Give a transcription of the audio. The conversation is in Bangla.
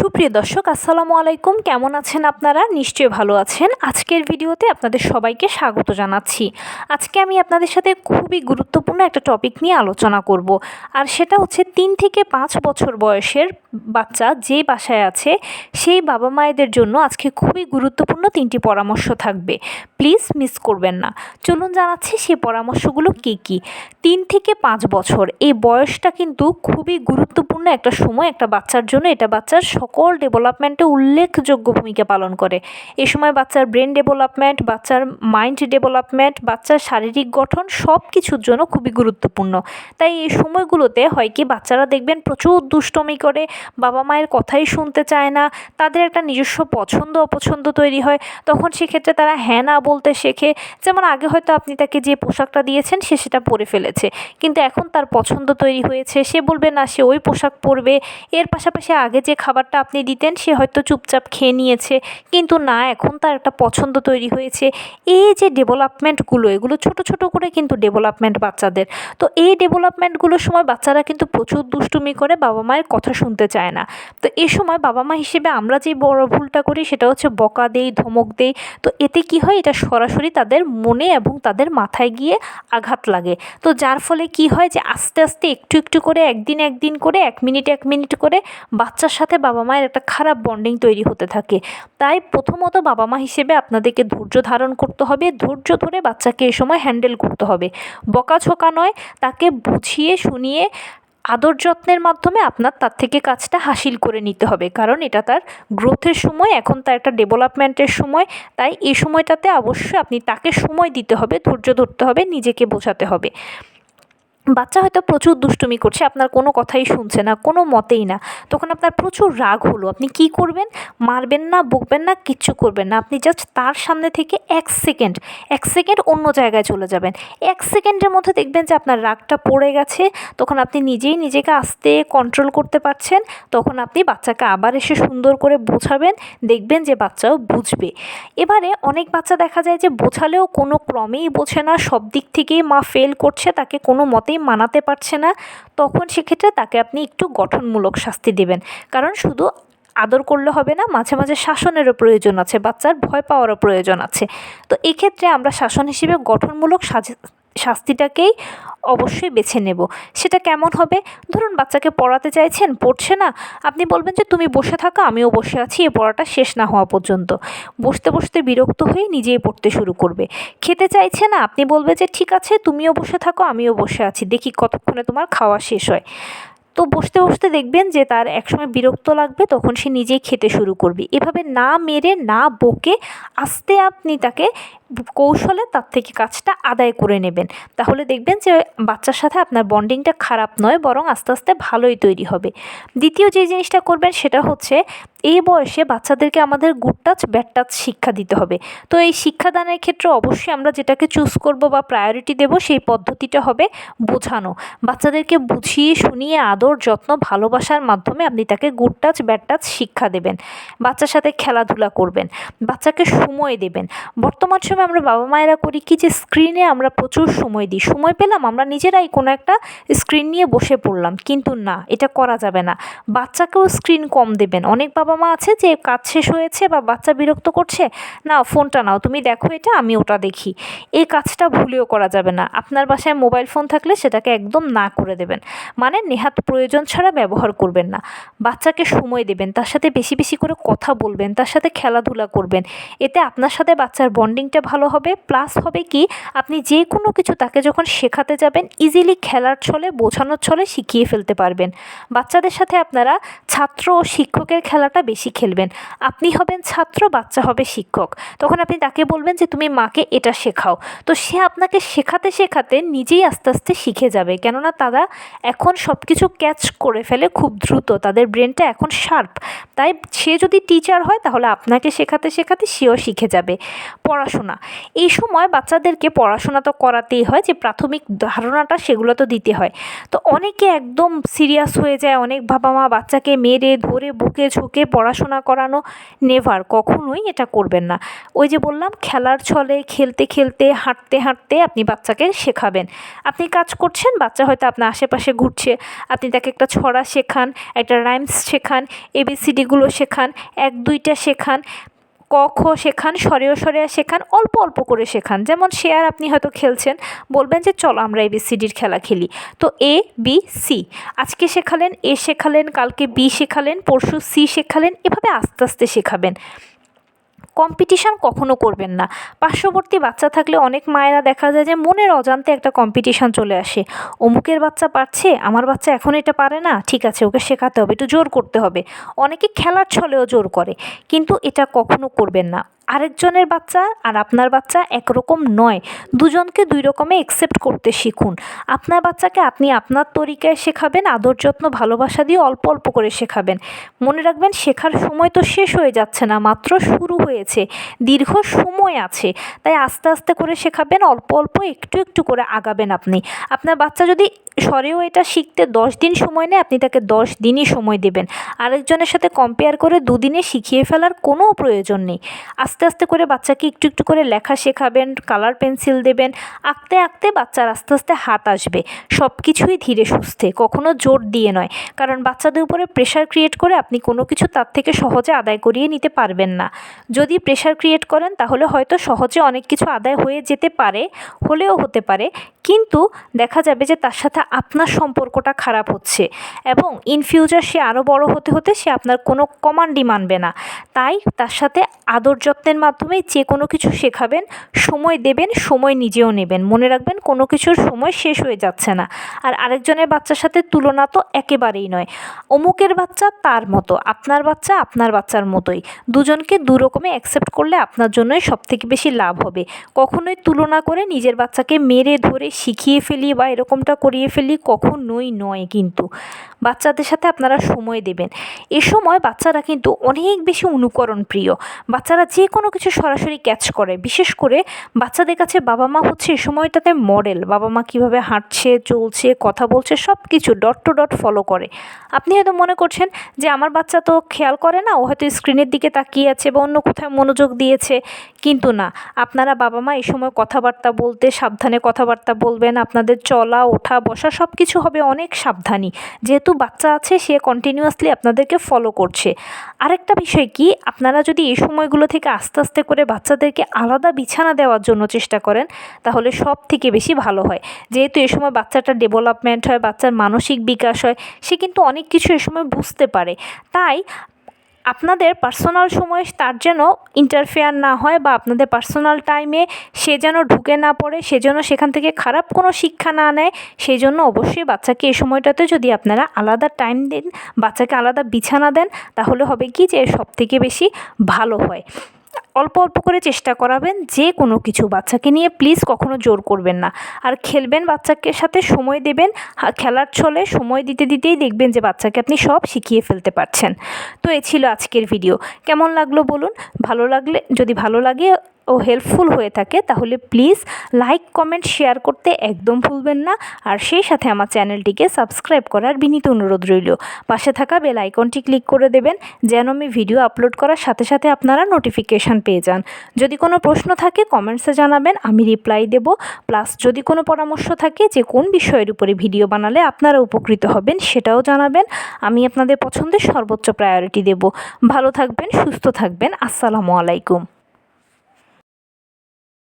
সুপ্রিয় দর্শক, আসসালামু আলাইকুম। কেমন আছেন আপনারা? নিশ্চয়ই ভালো আছেন। আজকের ভিডিওতে আপনাদের সবাইকে স্বাগত জানাচ্ছি। আজকে আমি আপনাদের সাথে খুবই গুরুত্বপূর্ণ একটা টপিক নিয়ে আলোচনা করব, আর সেটা হচ্ছে 3 থেকে 5 বছর বয়সের বাচ্চা যে বাসায় আছে সেই বাবা মায়েদের জন্য আজকে খুবই গুরুত্বপূর্ণ 3টি পরামর্শ থাকবে। প্লিজ মিস করবেন না। চলুন জানাচ্ছি সেই পরামর্শগুলো কী কী। 3 থেকে 5 বছর এই বয়সটা কিন্তু খুবই গুরুত্বপূর্ণ একটা সময় একটা বাচ্চার জন্য। এটা বাচ্চার সকল ডেভেলপমেন্টে উল্লেখযোগ্য ভূমিকা পালন করে। এ সময় বাচ্চার ব্রেন ডেভেলপমেন্ট, বাচ্চার মাইন্ড ডেভেলপমেন্ট, বাচ্চার শারীরিক গঠন সব কিছুর জন্য খুবই গুরুত্বপূর্ণ। তাই এই সময়গুলোতে হয় কি, বাচ্চারা দেখবেন প্রচুর দুষ্টমি করে, বাবা মায়ের কথাই শুনতে চায় না, তাদের একটা নিজস্ব পছন্দ অপছন্দ তৈরি হয়। তখন সেক্ষেত্রে তারা হ্যাঁ না বলতে শেখে। যেমন আগে হয়তো আপনি তাকে যে পোশাকটা দিয়েছেন সে সেটা পরে ফেলেছে, কিন্তু এখন তার পছন্দ তৈরি হয়েছে, সে বলবে না সে ওই পোশাক পরবে। এর পাশাপাশি আগে যে খাবারটা আপনি দিতেন সে হয়তো চুপচাপ খেয়ে নিয়েছে, কিন্তু না, এখন তার একটা পছন্দ তৈরি হয়েছে। এই যে ডেভেলপমেন্টগুলো, এগুলো ছোট ছোট করে কিন্তু ডেভেলপমেন্ট বাচ্চাদের। তো এই ডেভেলপমেন্টগুলোর সময় বাচ্চারা কিন্তু প্রচুর দুষ্টুমি করে, বাবা মায়ের কথা শুনতে চায় না। তো এই সময় বাবা মা হিসেবে আমরা যে বড় ভুলটা করি সেটা হচ্ছে বকা দেই, ধমক দেই। তো এতে কি হয়, এটা সরাসরি তাদের মনে এবং তাদের মাথায় গিয়ে আঘাত লাগে। তো যার ফলে কি হয় যে আস্তে আস্তে একটু একটু করে, একদিন করে, 1 মিনিট করে বাচ্চার সাথে বাবা মায়ের একটা খারাপ বন্ডিং তৈরি হতে থাকে। তাই প্রথমত বাবা মা হিসেবে আপনাদেরকে ধৈর্য ধারণ করতে হবে। ধৈর্য ধরে বাচ্চাকে এই সময় হ্যান্ডেল করতে হবে। বকাঝকা নয়, তাকে বুঝিয়ে শুনিয়ে আদর যত্নের মাধ্যমে আপনার তার থেকে কাজটা হাসিল করে নিতে হবে, কারণ এটা তার গ্রোথের সময়, এখন তার একটা ডেভেলপমেন্টের সময়। তাই এই সময়টাতে অবশ্যই আপনি তাকে সময় দিতে হবে, ধৈর্য ধরতে হবে, নিজেকে বোঝাতে হবে। বাচ্চা হয়তো প্রচুর দুষ্টুমি করছে, আপনার কোনো কথাই শুনছে না, কোনো মতেই না। তখন আপনার প্রচুর রাগ হলো, আপনি কি করবেন? মারবেন না, বকবেন না, কিচ্ছু করবেন না। আপনি জাস্ট তার সামনে থেকে 1 সেকেন্ড অন্য জায়গায় চলে যাবেন। 1 সেকেন্ডের মধ্যে দেখবেন যে আপনার রাগটা পড়ে গেছে। তখন আপনি নিজেই নিজেকে আস্তে কন্ট্রোল করতে পারছেন। তখন আপনি বাচ্চাকে আবার এসে সুন্দর করে বোঝাবেন, দেখবেন যে বাচ্চাও বুঝবে। এবারে অনেক বাচ্চা দেখা যায় যে বোঝালেও কোনো ক্রমেই বোঝে না, সব দিক থেকেই মা ফেল করছে, তাকে কোনো মতেই মানাতে পারছে না। তখন সেক্ষেত্রে তাকে আপনি একটু গঠনমূলক শাস্তি দেবেন, কারণ শুধু আদর করলে হবে না, মাঝে মাঝে শাসনেরও প্রয়োজন আছে, বাচ্চার ভয় পাওয়ারও প্রয়োজন আছে। তো এক্ষেত্রে আমরা শাসন হিসেবে গঠনমূলক শাস্তিটাকেই অবশ্যই বেছে নেব। সেটা কেমন হবে? ধরুন বাচ্চাকে পড়াতে চাইছেন, পড়ছে না, আপনি বলবেন যে তুমি বসে থাকো, আমিও বসে আছি এই পড়াটা শেষ না হওয়া পর্যন্ত। বসতে বসতে বিরক্ত হয়ে নিজেই পড়তে শুরু করবে। খেতে চাইছে না, আপনি বলবেন যে ঠিক আছে তুমিও বসে থাকো, আমিও বসে আছি, দেখি কতক্ষণে তোমার খাওয়া শেষ হয়। তো বসতে বসতে দেখবেন যে তার একসময় বিরক্ত লাগবে, তখন সে নিজেই খেতে শুরু করবে। এভাবে না মেরে, না বকে, আস্তে আপনি তাকে কৌশলে তার থেকে কাজটা আদায় করে নেবেন। তাহলে দেখবেন যে বাচ্চার সাথে আপনার বন্ডিংটা খারাপ নয়, বরং আস্তে আস্তে ভালোই তৈরি হবে। দ্বিতীয় যে জিনিসটা করবেন সেটা হচ্ছে, এই বয়সে বাচ্চাদেরকে আমাদের গুড টাচ ব্যাড টাচ শিক্ষা দিতে হবে। তো এই শিক্ষাদানের ক্ষেত্রে অবশ্যই আমরা যেটাকে চুজ করব বা প্রায়োরিটি দেব, সেই পদ্ধতিটা হবে বোঝানো। বাচ্চাদেরকে বুঝিয়ে শুনিয়ে আদর যত্ন ভালোবাসার মাধ্যমে আপনি তাকে গুড টাচ ব্যাড টাচ শিক্ষা দেবেন। বাচ্চার সাথে খেলাধুলা করবেন, বাচ্চাকে সময় দেবেন। বর্তমান সময়ে আমরা বাবা মায়েরা করি কি, যে স্ক্রিনে আমরা প্রচুর সময় দিই, সময় পেলাম আমরা নিজেরাই কোনো একটা স্ক্রিন নিয়ে বসে পড়লাম, কিন্তু না, এটা করা যাবে না। বাচ্চাকেও স্ক্রিন কম দেবেন। অনেক বাবা মা আছে যে কাজ শেষ হয়েছে বা বাচ্চা বিরক্ত করছে, নাও ফোনটা নাও, তুমি দেখো এটা, আমি ওটা দেখি। এই কাজটা ভুলেও করা যাবে না। আপনার বাসায় মোবাইল ফোন থাকলে সেটাকে একদম না করে দেবেন, মানে নেহাত প্রয়োজন ছাড়া ব্যবহার করবেন না। বাচ্চাকে সময় দেবেন, তার সাথে বেশি বেশি করে কথা বলবেন, তার সাথে খেলাধুলা করবেন। এতে আপনার সাথে বাচ্চার বন্ডিংটা ভালো হবে। প্লাস হবে কি, আপনি যে কোনো কিছু তাকে যখন শেখাতে যাবেন, ইজিলি খেলার ছলে, বোঝানোর ছলে শিখিয়ে ফেলতে পারবেন। বাচ্চাদের সাথে আপনারা ছাত্র ও শিক্ষকের খেলাটা বেশি খেলবেন। আপনি হবেন ছাত্র, বাচ্চা হবে শিক্ষক। তখন আপনি তাকে বলবেন যে তুমি মাকে এটা শেখাও। তো সে আপনাকে শেখাতে শেখাতে নিজেই আস্তে আস্তে শিখে যাবে, কেননা তারা এখন সব কিছু ক্যাচ করে ফেলে খুব দ্রুত, তাদের ব্রেনটা এখন শার্প। তাই সে যদি টিচার হয় তাহলে আপনাকে শেখাতে শেখাতে সেও শিখে যাবে। পড়াশোনা, এই সময় বাচ্চাদেরকে পড়াশোনা তো করাতেই হয়, যে প্রাথমিক ধারণাটা সেগুলো তো দিতে হয়। তো অনেকে একদম সিরিয়াস হয়ে যায়, অনেক বাবা মা বাচ্চাকে মেরে ধরে বুকে ঝুঁকে পড়াশোনা করানো, নেভার, কখনোই এটা করবেন না। ওই যে বললাম, খেলার ছলে, খেলতে খেলতে, হাঁটতে হাঁটতে আপনি বাচ্চাকে শেখাবেন। আপনি কাজ করছেন, বাচ্চা হয়তো আপনার আশেপাশে ঘুরছে, আপনি তাকে একটা ছড়া শেখান, একটা রাইমস শেখান, এবিসিডিগুলো শেখান, 1-2টা শেখান, ক খ শেখান, সরেয় সরেয়া শেখান, অল্প অল্প করে শেখান। যেমন সে আর আপনি হয়তো খেলছেন, বলবেন যে চলো আমরা এবিসিডির খেলা খেলি। তো এ বি সি, আজকে শেখালেন এ শেখালেন, কালকে বি শেখালেন, পরশু সি শেখালেন, এভাবে আস্তে আস্তে শেখাবেন। কম্পিটিশান কখনো করবেন না। পার্শ্ববর্তী বাচ্চা থাকলে অনেক মায়েরা দেখা যায় যে মনের অজান্তে একটা কম্পিটিশান চলে আসে। অমুকের বাচ্চা পারছে, আমার বাচ্চা এখন এটা পারে না, ঠিক আছে ওকে শেখাতে হবে, একটু জোর করতে হবে। অনেকে খেলার ছলেও জোর করে, কিন্তু এটা কখনো করবেন না। আরেকজনের বাচ্চা আর আপনার বাচ্চা একরকম নয়, দুজনকে দুই রকমে অ্যাকসেপ্ট করতে শিখুন। আপনার বাচ্চাকে আপনি আপনার তরিকায় শেখাবেন, আদর যত্ন ভালোবাসা দিয়ে অল্প অল্প করে শেখাবেন। মনে রাখবেন, শেখার সময় তো শেষ হয়ে যাচ্ছে না, মাত্র শুরু হয়েছে, দীর্ঘ সময় আছে। তাই আস্তে আস্তে করে শেখাবেন, অল্প অল্প একটু একটু করে আগাবেন আপনি। আপনার বাচ্চা যদি স্বরেও এটা শিখতে 10 দিন সময় নেয়, আপনি তাকে 10 দিনই সময় দেবেন। আরেকজনের সাথে কম্পেয়ার করে 2 দিনে শিখিয়ে ফেলার কোনো প্রয়োজন নেই। আস্তে আস্তে করে বাচ্চাকে একটু একটু করে লেখা শেখাবেন, কালার পেন্সিল দেবেন, আঁকতে আঁকতে বাচ্চার আস্তে আস্তে হাত আসবে। সব কিছুই ধীরে সুস্থে, কখনো জোর দিয়ে নয়। কারণ বাচ্চাদের উপরে প্রেশার ক্রিয়েট করে আপনি কোনো কিছু তার থেকে সহজে আদায় করিয়ে নিতে পারবেন না। যদি প্রেশার ক্রিয়েট করেন তাহলে হয়তো সহজে অনেক কিছু আদায় হয়ে যেতে পারে, হলেও হতে পারে, কিন্তু দেখা যাবে যে তার সাথে আপনার সম্পর্কটা খারাপ হচ্ছে এবং ইন ফিউচার সে আরও বড় হতে হতে সে আপনার কোনো কমান্ডই মানবে না। তাই তার সাথে আদর যত্নের মাধ্যমে যে কোনো কিছু শেখাবেন, সময় দেবেন, সময় নিজেও নেবেন। মনে রাখবেন, কোনো কিছুর সময় শেষ হয়ে যাচ্ছে না। আর আরেকজনের বাচ্চার সাথে তুলনা তো একেবারেই নয়। অমুকের বাচ্চা তার মতো, আপনার বাচ্চা আপনার বাচ্চার মতোই। দুজনকে দু রকমে অ্যাকসেপ্ট করলে আপনার জন্যই সবথেকে বেশি লাভ হবে। কখনোই তুলনা করে নিজের বাচ্চাকে মেরে ধরে শিখিয়ে ফেলি বা এরকমটা করিয়ে ফেলি, কখনোই নয়। কিন্তু বাচ্চাদের সাথে আপনারা সময় দেবেন। এ সময় বাচ্চারা কিন্তু অনেক বেশি অনুকরণ প্রিয়। বাচ্চারা যে কোনো কিছু সরাসরি ক্যাচ করে। বিশেষ করে বাচ্চাদের কাছে বাবা মা হচ্ছে এ সময়টাতে মডেল। বাবা মা কীভাবে হাঁটছে, চলছে, কথা বলছে, সব কিছু ডট টু ডট ফলো করে। আপনি হয়তো মনে করছেন যে আমার বাচ্চা তো খেয়াল করে না, ও হয়তো স্ক্রিনের দিকে তাকিয়ে আছে বা অন্য কোথায় মনোযোগ দিয়েছে। কিন্তু না, আপনারা বাবা মা এই সময় কথাবার্তা বলতে সাবধানে কথাবার্তা বলবেন। আপনাদের চলা, ওঠা, বসা সব কিছু হবে অনেক সাবধানী, যেহেতু বাচ্চা আছে সে কন্টিনিউয়াসলি আপনাদেরকে ফলো করছে। আরেকটা বিষয় কি, আপনারা যদি এই সময়গুলো থেকে আস্তে আস্তে করে বাচ্চাদেরকে আলাদা বিছানা দেওয়ার জন্য চেষ্টা করেন, তাহলে সব থেকে বেশি ভালো হয়। যেহেতু এ সময় বাচ্চাটার ডেভেলপমেন্ট হয়, বাচ্চার মানসিক বিকাশ হয়, সে কিন্তু অনেক কিছু এ সময় বুঝতে পারে। তাই আপনাদের পার্সোনাল সময় তার যেন ইন্টারফেয়ার না হয়, বা আপনাদের পার্সোনাল টাইমে সে যেন ঢুকে না পড়ে, সে যেন সেখান থেকে খারাপ কোনো শিক্ষা না নেয়। সেই জন্য অবশ্যই বাচ্চাকে এই সময়টাতে যদি আপনারা আলাদা টাইম দিন, বাচ্চাকে আলাদা বিছানা দেন, তাহলে হবে কি যে সব থেকে বেশি ভালো হয়। অল্প অল্প করে চেষ্টা করাবেন যে কোনো কিছু। বাচ্চাকে নিয়ে প্লিজ কখনো জোর করবেন না। আর খেলবেন, বাচ্চাকে সাথে সময় দেবেন। খেলার ছলে সময় দিতে দিতেই দেখবেন যে বাচ্চাকে আপনি সব শিখিয়ে ফেলতে পারছেন। তো এই ছিল আজকের ভিডিও। কেমন লাগলো বলুন? ভালো লাগলে, যদি ভালো লাগে ও হেল্পফুল হয়ে থাকে, তাহলে প্লিজ লাইক, কমেন্ট, শেয়ার করতে একদম ভুলবেন না। আর সেই সাথে আমার চ্যানেলটিকে সাবস্ক্রাইব করার বিনীত অনুরোধ রইল। পাশে থাকা বেল আইকনটি ক্লিক করে দেবেন, যেন আমি ভিডিও আপলোড করার সাথে সাথে আপনারা নোটিফিকেশান পেয়ে যান। যদি কোনো প্রশ্ন থাকে কমেন্টসে জানাবেন, আমি রিপ্লাই দেব। প্লাস যদি কোনো পরামর্শ থাকে যে কোন বিষয়ের উপরে ভিডিও বানালে আপনারা উপকৃত হবেন, সেটাও জানাবেন। আমি আপনাদের পছন্দের সর্বোচ্চ প্রায়োরিটি দেব। ভালো থাকবেন, সুস্থ থাকবেন। আসসালামু আলাইকুম।